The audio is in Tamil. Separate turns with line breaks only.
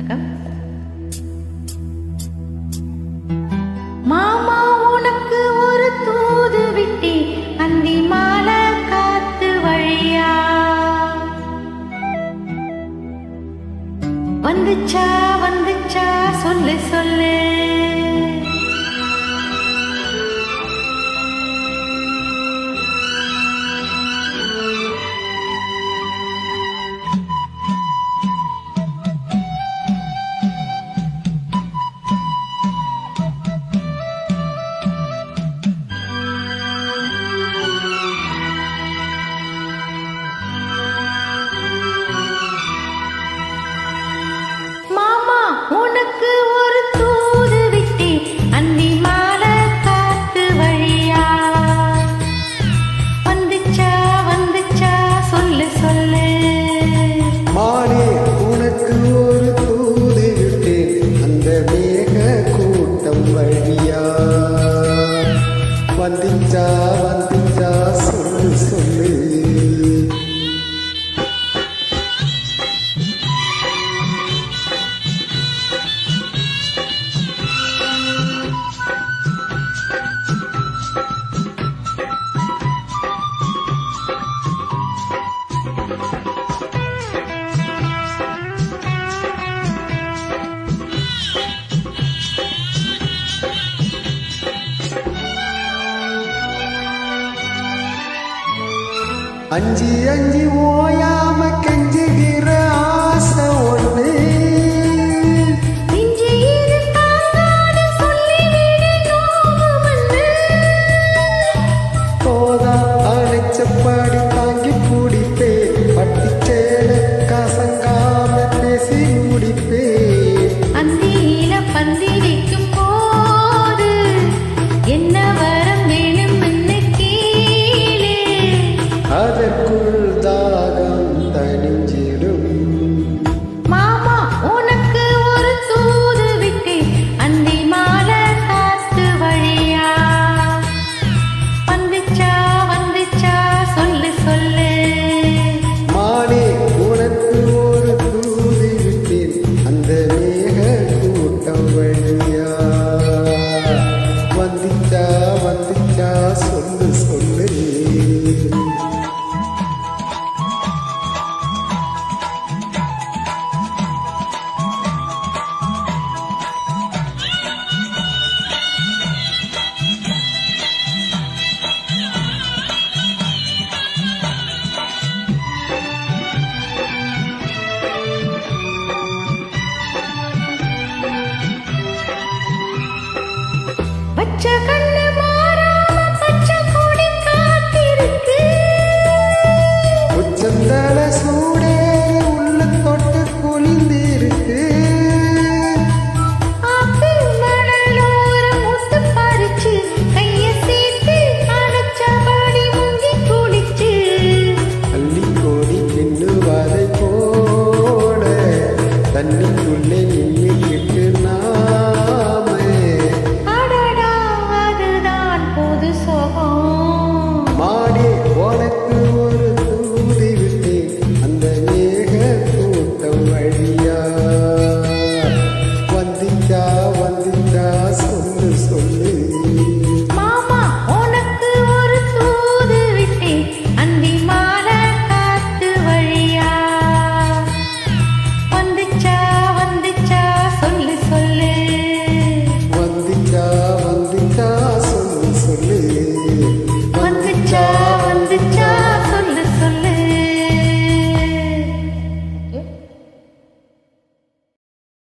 வணக்கம். மாமா உனக்கு ஒரு தூது விட்டி அந்தி மாலை காத்து வழியா வந்துச்சா வந்துச்சா சொல்லு சொல்லு. உனக்கு ஒரு தூது விட்டி அந்தி மாலை காத்து வழியா வந்துச்சா வந்துச்சா சொல்லு சொல்லு.
மானே உனக்கு ஒரு தூது விட்டேன் அந்த மேக கூட்டம் வழியா வந்துச்சா வந்துச்சா சொல்லு சொல்லு. அஞ்சி அஞ்சி ஓயாம கெஞ்சுகிற